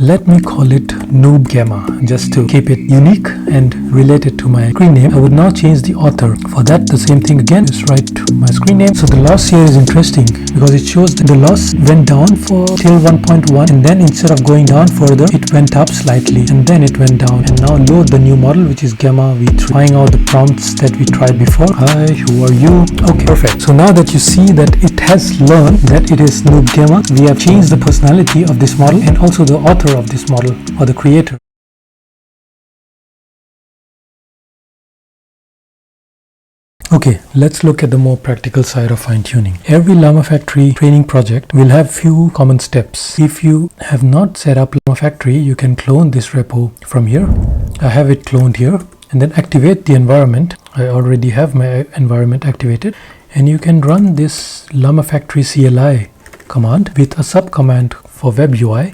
Let me call it Noob Gemma, just to keep it unique and related to my screen name. I would now change the author. For that, the same thing again, just write my screen name. So the loss here is interesting because it shows that the loss went down for till 1.1 and then instead of going down further, it went up slightly and then it went down. And now load the new model, which is Gemma v3. Trying out the prompts that we tried before. Hi, who are you? Okay, perfect. So now that you see that it has learned that it is Noob Gemma, we have changed the personality of this model and also the author of this model or the creator. Okay, let's look at the more practical side of fine-tuning. Every Llama Factory training project will have few common steps. If you have not set up Llama Factory, you can clone this repo from here. I have it cloned here and then activate the environment. I already have my environment activated and you can run this Llamafactory-CLI command with a subcommand for web UI,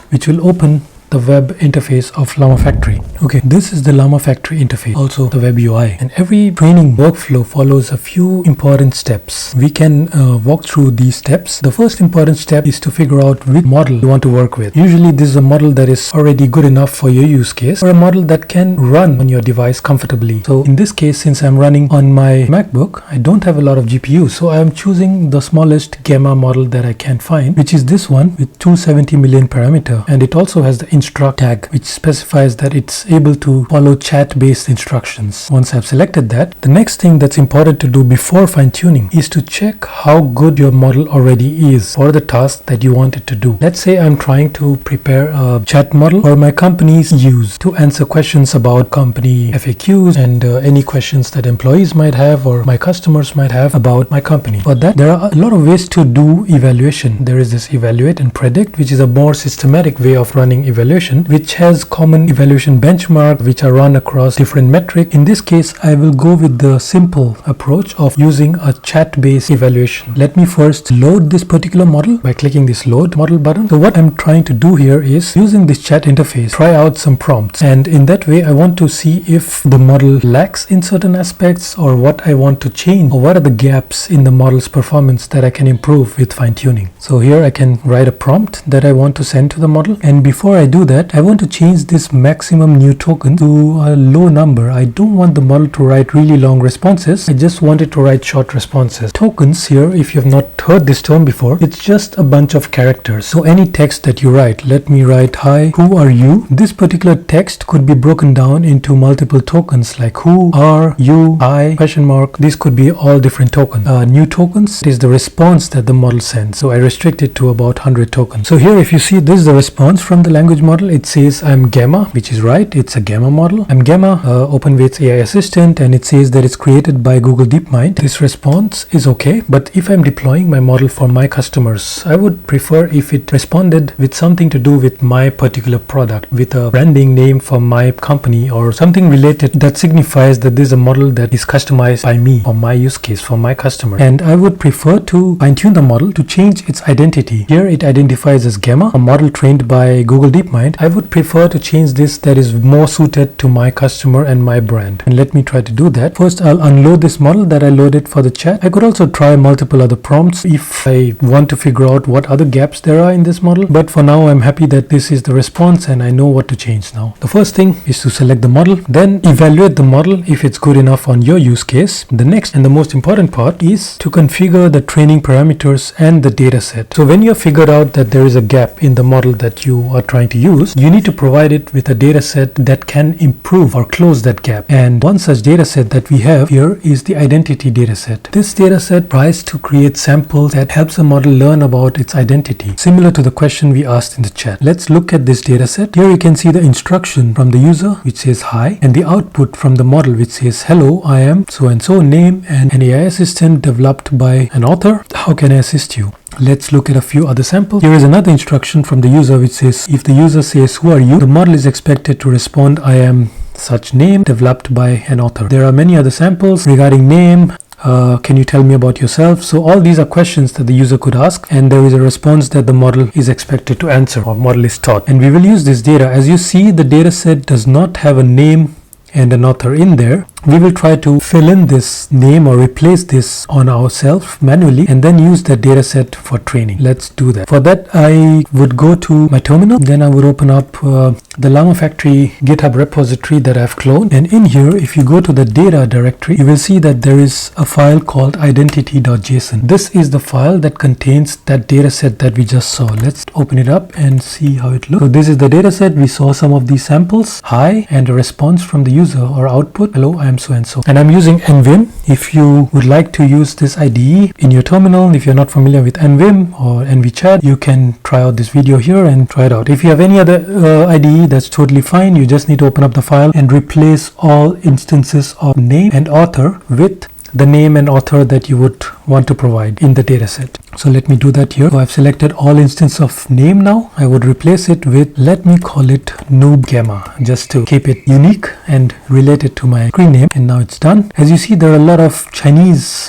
which will open the web interface of Llama Factory. Okay, this is the Llama Factory interface, also the web UI. And every training workflow follows a few important steps. We can walk through these steps. The first important step is to figure out which model you want to work with. Usually this is a model that is already good enough for your use case or a model that can run on your device comfortably. So in this case, since I'm running on my MacBook, I don't have a lot of GPU. So I'm choosing the smallest Gemma model that I can find, which is this one with 270 million parameter. And it also has the instruct tag, which specifies that it's able to follow chat-based instructions. Once I've selected that, the next thing that's important to do before fine-tuning is to check how good your model already is for the task that you want it to do. Let's say I'm trying to prepare a chat model for my company's use to answer questions about company FAQs and any questions that employees might have or my customers might have about my company. For that, there are a lot of ways to do evaluation. There is this evaluate and predict, which is a more systematic way of running evaluation, which has common evaluation benchmark which are run across different metrics. In this case, I will go with the simple approach of using a chat-based evaluation. Let me first load this particular model by clicking this load model button. So what I'm trying to do here is using this chat interface, try out some prompts, and in that way I want to see if the model lacks in certain aspects or what I want to change or what are the gaps in the model's performance that I can improve with fine-tuning. So here I can write a prompt that I want to send to the model, and before I do that, I want to change this maximum new token to a low number. I don't want the model to write really long responses. I just want it to write short responses. Tokens here, if you have not heard this term before, it's just a bunch of characters. So any text that you write, let me write, hi, who are you? This particular text could be broken down into multiple tokens like who, are, you, I, question mark. These could be all different tokens. New tokens is the response that the model sends. So I restrict it to about 100 tokens. So here, if you see, this is the response from the language model. It says I'm Gemma, which is right. It's a Gemma model. I'm Gemma, OpenWeight's AI assistant, and it says that it's created by Google DeepMind. This response is okay, but if I'm deploying my model for my customers, I would prefer if it responded with something to do with my particular product, with a branding name for my company or something related that signifies that this is a model that is customized by me for my use case, for my customer. And I would prefer to fine-tune the model to change its identity. Here it identifies as Gemma, a model trained by Google DeepMind. I would prefer to change this that is more suited to my customer and my brand. And let me try to do that. First, I'll unload this model that I loaded for the chat. I could also try multiple other prompts if I want to figure out what other gaps there are in this model. But for now, I'm happy that this is the response and I know what to change now. The first thing is to select the model, then evaluate the model if it's good enough on your use case. The next and the most important part is to configure the training parameters and the dataset. So when you have figured out that there is a gap in the model that you are trying to use, you need to provide it with a dataset that can improve or close that gap. And one such dataset that we have here is the identity dataset. This dataset tries to create samples that helps the model learn about its identity, similar to the question we asked in the chat. Let's look at this dataset. Here you can see the instruction from the user, which says hi, and the output from the model, which says hello, I am so and so, name, and an AI assistant developed by an author. How can I assist you? Let's look at a few other samples. Here is another instruction from the user which says if the user says who are you, the model is expected to respond I am such name developed by an author. There are many other samples regarding name. Can you tell me about yourself? So all these are questions that the user could ask, and there is a response that the model is expected to answer or model is taught. And we will use this data. As you see, the data set does not have a name and an author in there. we will try to fill in this name or replace this on ourselves manually and then use that data set for training. Let's do that. For that, I would go to my terminal, then I would open up the Llama Factory GitHub repository that I've cloned, and in here, if you go to the data directory, you will see that there is a file called identity.json. This is the file that contains that data set that we just saw. Let's open it up and see how it looks. So this is the data set. We saw some of these samples, hi, and a response from the user or output, hello, I am so and so. And I'm using NVim. If you would like to use this IDE in your terminal, if you're not familiar with NVim or NVChat, you can try out this video here and try it out. If you have any other IDE, that's totally fine. You just need to open up the file and replace all instances of name and author with the name and author that you would want to provide in the dataset. So let me do that here. So I've selected all instance of name now. I would replace it with, let me call it Noob Gemma, just to keep it unique and relate it to my screen name. And now it's done. As you see, there are a lot of Chinese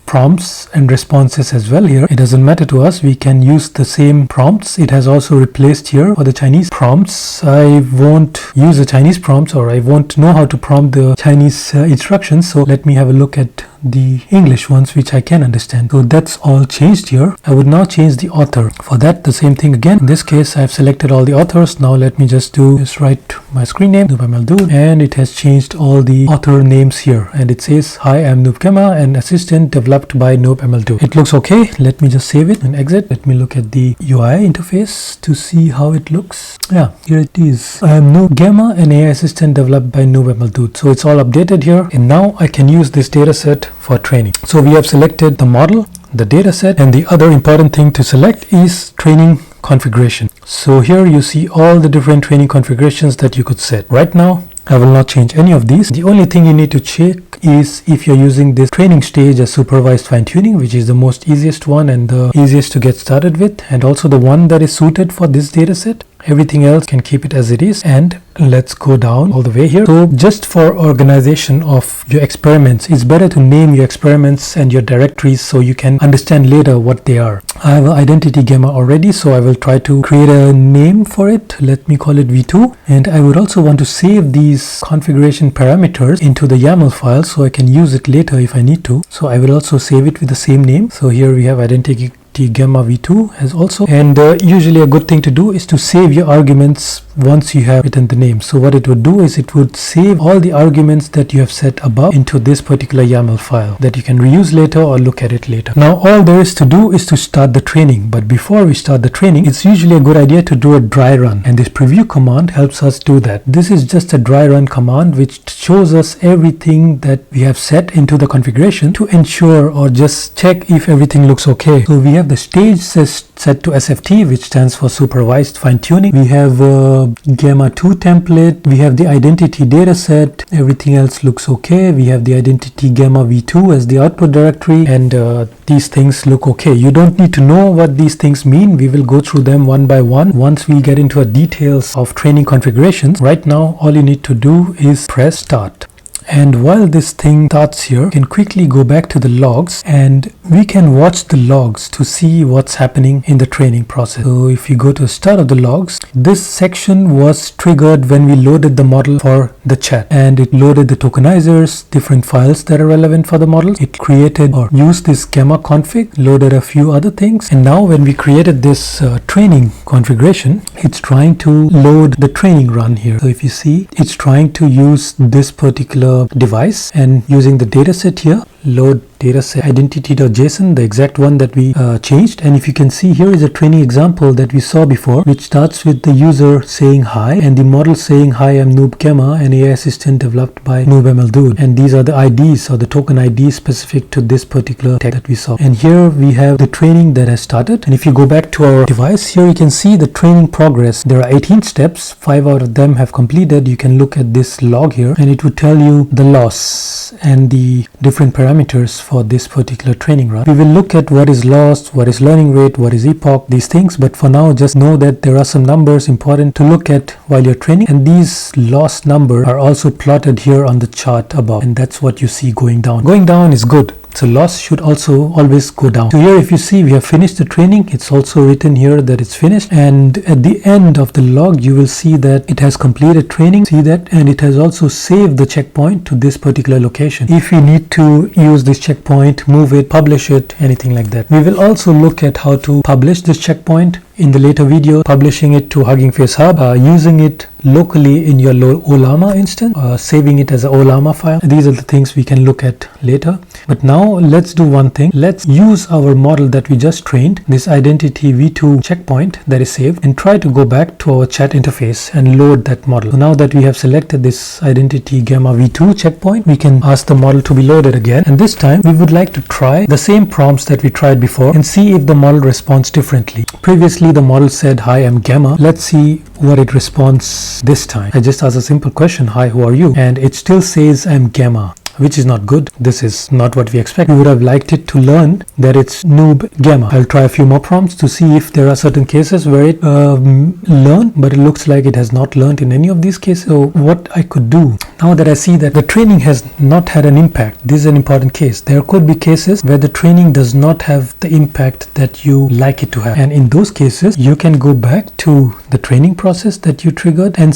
prompts and responses as well here. It doesn't matter to us. We can use the same prompts. It has also replaced here for the Chinese prompts. I won't use the Chinese prompts, or I won't know how to prompt the Chinese instructions. So let me have a look at the English ones, which I can understand. So that's all changed here. I would now change the author. For that, the same thing again. In this case, I've selected all the authors. Now let me just write my screen name, Noob, and it has changed all the author names here. And it says, hi, I'm Noob Gemma, an assistant developed by Noob. It looks okay. Let me just save it and exit. Let me look at the UI interface to see how it looks. Yeah, here it is. I am Noob Gemma, an AI assistant developed by Noob. So it's all updated here. And now I can use this data set for training. So we have selected the model, the data set, and the other important thing to select is training configuration. So here you see all the different training configurations that you could set. Right now, I will not change any of these. The only thing you need to check is if you're using this training stage as supervised fine-tuning, which is the most easiest one and the easiest to get started with, and also the one that is suited for this data set. Everything else can keep it as it is. And let's go down all the way here. So just for organization of your experiments, it's better to name your experiments and your directories so you can understand later what they are. I have an identity Gemma already, so I will try to create a name for it. Let me call it V2. And I would also want to save these configuration parameters into the YAML file so I can use it later if I need to. So I will also save it with the same name. So here we have identity Gemma v2 as also, and usually a good thing to do is to save your arguments once you have written the name. So what it would do is it would save all the arguments that you have set above into this particular YAML file that you can reuse later or look at it later. Now all there is to do is to start the training, but before we start the training, it's usually a good idea to do a dry run, and this preview command helps us do that. This is just a dry run command which shows us everything that we have set into the configuration to ensure or just check if everything looks okay. So we have the stage set to SFT, which stands for supervised fine-tuning. We have Gemma 2 template. We have the identity data set. Everything else looks okay. We have the identity Gemma v2 as the output directory, and these things look okay. You don't need to know what these things mean. We will go through them one by one once we get into the details of training configurations. Right now, all you need to do is press start. And while this thing starts here, you can quickly go back to the logs and we can watch the logs to see what's happening in the training process. So if you go to the start of the logs, this section was triggered when we loaded the model for the chat, and it loaded the tokenizers, different files that are relevant for the model. It created or used this Gemma config, loaded a few other things, and now when we created this training configuration, it's trying to load the training run here. So if you see, it's trying to use this particular device and using the dataset here, load dataset identity.json, the exact one that we changed. And if you can see, here is a training example that we saw before, which starts with the user saying hi and the model saying, hi, I'm Noob Gemma, an AI assistant developed by Noob. And these are the IDs or the token IDs specific to this particular tech that we saw. And here we have the training that has started. And if you go back to our device, here you can see the training progress. There are 18 steps, 5 out of them have completed. You can look at this log here and it would tell you the loss and the different parameters for this particular training run. We will look at what is lost, what is learning rate, what is epoch, these things, but for now just know that there are some numbers important to look at while you're training, and these lost numbers are also plotted here on the chart above, and that's what you see going down. Going down is good. So loss should also always go down. So here if you see we have finished the training, it's also written here that it's finished, and at the end of the log you will see that it has completed training, see that, and it has also saved the checkpoint to this particular location. If we need to use this checkpoint, move it, publish it, anything like that. We will also look at how to publish this checkpoint in the later video, publishing it to Hugging Face Hub, using it locally in your Llama instance, saving it as a Llama file. These are the things we can look at later. But now let's do one thing. Let's use our model that we just trained, this identity v2 checkpoint that is saved, and try to go back to our chat interface and load that model. So now that we have selected this identity Gemma v2 checkpoint, we can ask the model to be loaded again, and this time we would like to try the same prompts that we tried before and see if the model responds differently. Previously the model said, "Hi, I'm Gemma." Let's see what it responds this time. I just asked a simple question, "Hi, who are you?" and it still says, "I'm Gemma," which is not good. This is not what we expect. We would have liked it to learn that it's Noob Gemma. I'll try a few more prompts to see if there are certain cases where it learned, but it looks like it has not learned in any of these cases. So what I could do, now that I see that the training has not had an impact, this is an important case. There could be cases where the training does not have the impact that you like it to have. And in those cases, you can go back to the training process that you triggered and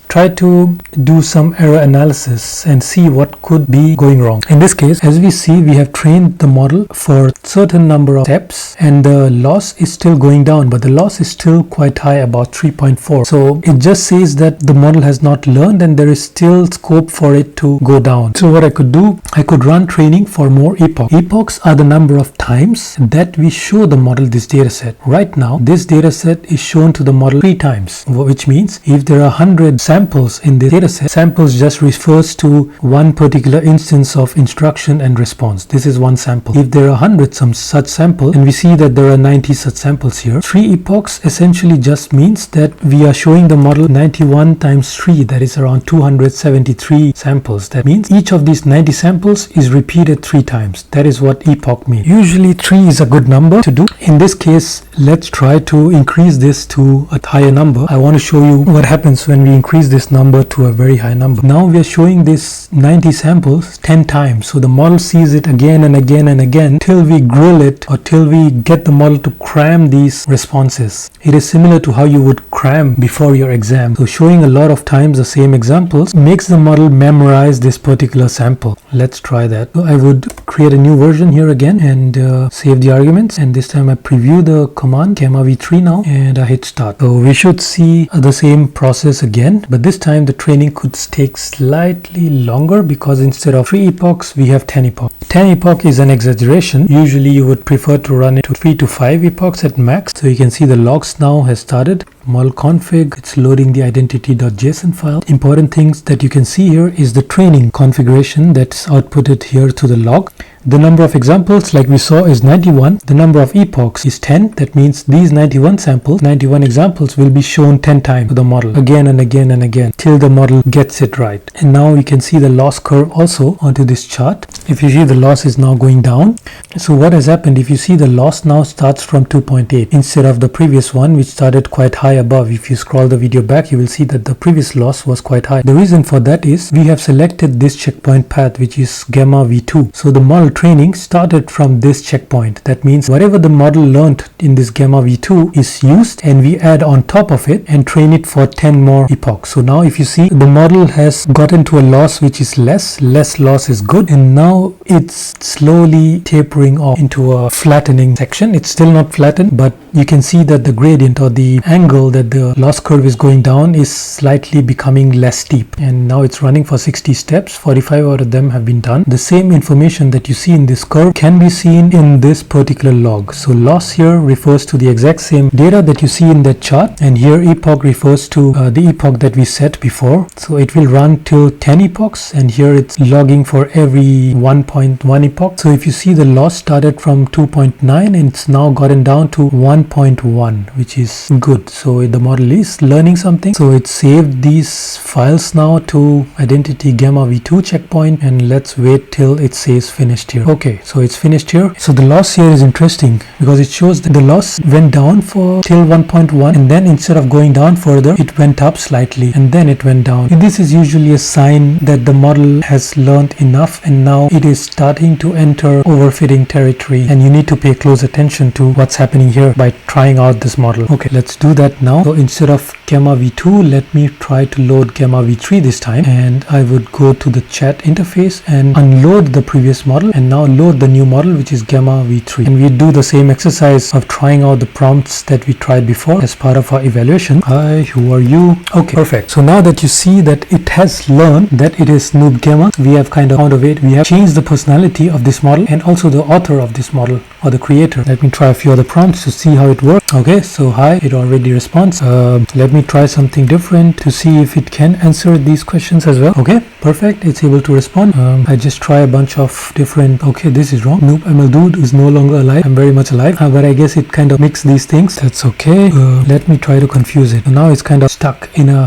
try to do some error analysis and see what could be going wrong. In this case, as we see, we have trained the model for certain number of steps and the loss is still going down, but the loss is still quite high, about 3.4. So it just says that the model has not learned and there is still scope for it to go down. So what I could do, I could run training for more epochs. Epochs are the number of times that we show the model this dataset. Right now, this dataset is shown to the model 3 times, which means if there are 100 samples in the dataset, samples just refers to one particular instance of instruction and response. This is one sample. If there are 100 some such samples, and we see that there are 90 such samples here, 3 epochs essentially just means that we are showing the model 91 times 3, that is around 273 samples. That means each of these 90 samples is repeated 3 times. That is what epoch means. Usually 3 is a good number to do. In this case, let's try to increase this to a higher number. I want to show you what happens when we increase this number to a very high number. Now we are showing this 90 samples 10 times. So the model sees it again and again and again till we grill it or till we get the model to cram these responses. It is similar to how you would cram before your exam. So showing a lot of times the same examples makes the model memorize this particular sample. Let's try that. So I would create a new version here again and save the arguments, and this time I preview the command Gemma v3 now and I hit start. So we should see the same process again, but this time the training could take slightly longer because instead of 3 epochs we have 10 epochs. 10 epoch is an exaggeration. Usually you would prefer to run it to 3 to 5 epochs at max. So you can see the logs now has started. Model config, it's loading the identity.json file. Important things that you can see here is the training configuration that's outputted here to the log. The number of examples, like we saw, is 91. The number of epochs is 10. That means these 91 samples, 91 examples will be shown 10 times to the model, again and again and again, till the model gets it right. And now you can see the loss curve also onto this chart. If you see, the loss is now going down. So what has happened, if you see, the loss now starts from 2.8 instead of the previous one, which started quite high above. If you scroll the video back, you will see that the previous loss was quite high. The reason for that is we have selected this checkpoint path, which is Gemma v2. So the model training started from this checkpoint. That means whatever the model learned in this Gemma v2 is used, and we add on top of it and train it for 10 more epochs. So now if you see, the model has gotten to a loss which is less loss is good, and now it's slowly tapering off into a flattening section. It's still not flattened, but you can see that the gradient or the angle that the loss curve is going down is slightly becoming less steep, and now it's running for 60 steps. 45 out of them have been done. The same information that you see in this curve can be seen in this particular log. So loss here refers to the exact same data that you see in that chart, and here epoch refers to the epoch that we set before. So it will run till 10 epochs, and here it's logging for every 1.1 epoch. So if you see, the loss started from 2.9 and it's now gotten down to 1.1, which is good. So So the model is learning something. So it saved these files now to identity Gemma v2 checkpoint, and let's wait till it says finished here. Okay, so it's finished here. So the loss here is interesting because it shows that the loss went down for till 1.1, and then instead of going down further, it went up slightly and then it went down. And this is usually a sign that the model has learned enough and now it is starting to enter overfitting territory, and you need to pay close attention to what's happening here by trying out this model. Okay, let's do that now. So instead of Gemma v2, let me try to load Gemma v3 this time, and I would go to the chat interface and unload the previous model and now load the new model, which is Gemma v3, and we do the same exercise of trying out the prompts that we tried before as part of our evaluation. Hi, who are you? Okay, perfect. So now that you see that it has learned that it is Noob Gemma, we have kind of found a way. We have changed the personality of this model and also the author of this model or the creator. Let me try a few other prompts to see how it works. Okay, so hi, it already responds. Let me try something different to see if it can answer these questions as well. Okay, perfect, it's able to respond. I just try a bunch of different. Okay, this is wrong. Noob ML dude is no longer alive. I'm very much alive, but I guess it kind of mixed these things. That's okay. Let me try to confuse it. Now it's kind of stuck in a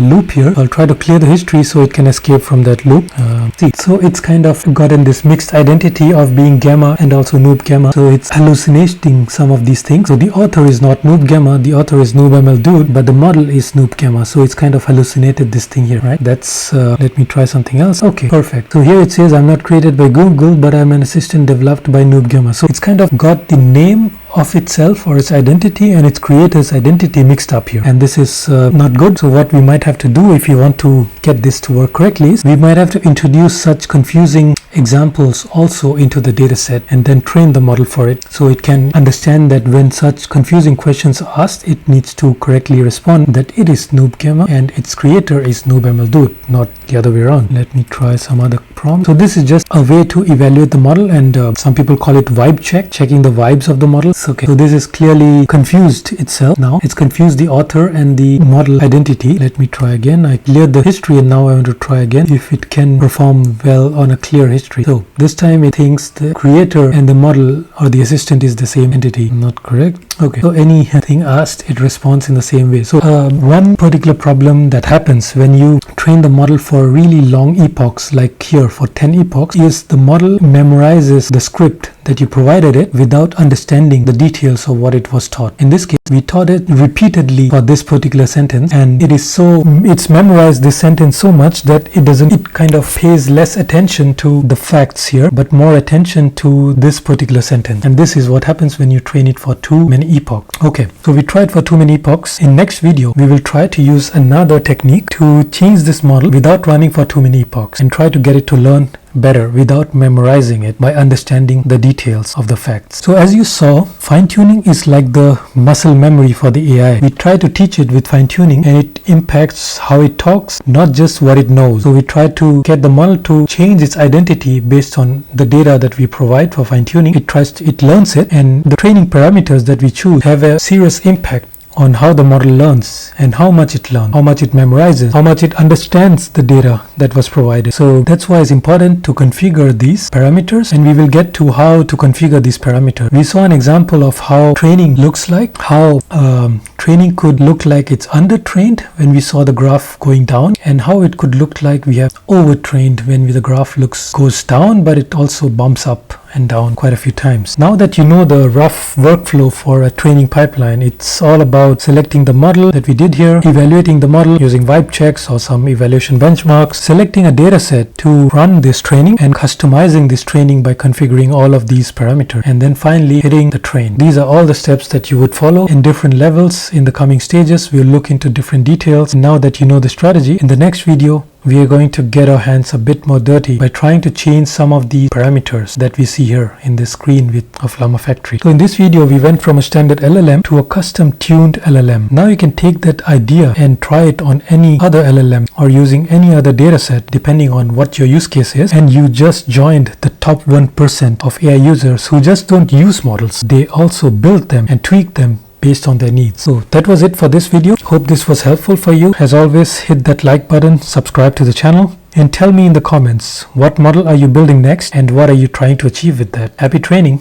loop here. I'll try to clear the history so it can escape from that loop. See, so it's kind of gotten this mixed identity of being Gemma and also Noob Gemma, so it's hallucinating some of these things. So the author is not Noob Gemma, the author is Noob ML dude, but the model is Noob Gemma, so it's kind of hallucinated this thing here, right? That's let me try something else. Okay, perfect. So here it says I'm not created by Google, but I'm an assistant developed by Noob Gemma. So it's kind of got the name of itself or its identity and its creator's identity mixed up here, and this is not good. So what we might have to do if you want to get this to work correctly is we might have to introduce such confusing examples also into the data set and then train the model for it, so it can understand that when such confusing questions are asked, it needs to correctly respond that it is Noob Gemma and its creator is Noob ML dude, not the other way around. Let me try some other prompt. So this is just a way to evaluate the model, and some people call it vibe check, checking the vibes of the model. Okay, so this is clearly confused itself now. It's confused the author and the model identity. Let me try again. I cleared the history and now I want to try again if it can perform well on a clear history. So this time it thinks the creator and the model or the assistant is the same entity. Not correct. Okay, so anything asked, it responds in the same way. So one particular problem that happens when you train the model for really long epochs, like here for 10 epochs, is the model memorizes the script that you provided it without understanding the details of what it was taught. In this case, we taught it repeatedly for this particular sentence, and it's memorized this sentence so much that it kind of pays less attention to the facts here, but more attention to this particular sentence. And this is what happens when you train it for too many epochs. Okay, so we tried for too many epochs. In next video, we will try to use another technique to change this model without running for too many epochs and try to get it to learn better without memorizing it by understanding the details of the facts. So as you saw, fine-tuning is like the muscle memory for the AI. We try to teach it with fine-tuning and it impacts how it talks, not just what it knows. So we try to get the model to change its identity based on the data that we provide for fine-tuning. It learns it, and the training parameters that we choose have a serious impact on how the model learns and how much it learns, how much it memorizes, how much it understands the data that was provided. So that's why it's important to configure these parameters, and we will get to how to configure these parameters. We saw an example of how training looks like, how training could look like it's undertrained when we saw the graph going down, and how it could look like we have overtrained when the graph goes down, but it also bumps up and down quite a few times. Now that you know the rough workflow for a training pipeline, it's all about selecting the model that we did here, evaluating the model using vibe checks or some evaluation benchmarks, selecting a data set to run this training, and customizing this training by configuring all of these parameters, and then finally hitting the train. These are all the steps that you would follow in different levels. In the coming stages, we'll look into different details. Now that you know the strategy, in the next video, we are going to get our hands a bit more dirty by trying to change some of the parameters that we see here in this screen of Llama Factory. So in this video, we went from a standard LLM to a custom tuned LLM. Now you can take that idea and try it on any other LLM or using any other data set depending on what your use case is, and you just joined the top 1% of AI users who just don't use models. They also build them and tweak them based on their needs. So that was it for this video. Hope this was helpful for you. As always, hit that like button, subscribe to the channel, and tell me in the comments what model are you building next and what are you trying to achieve with that. Happy training!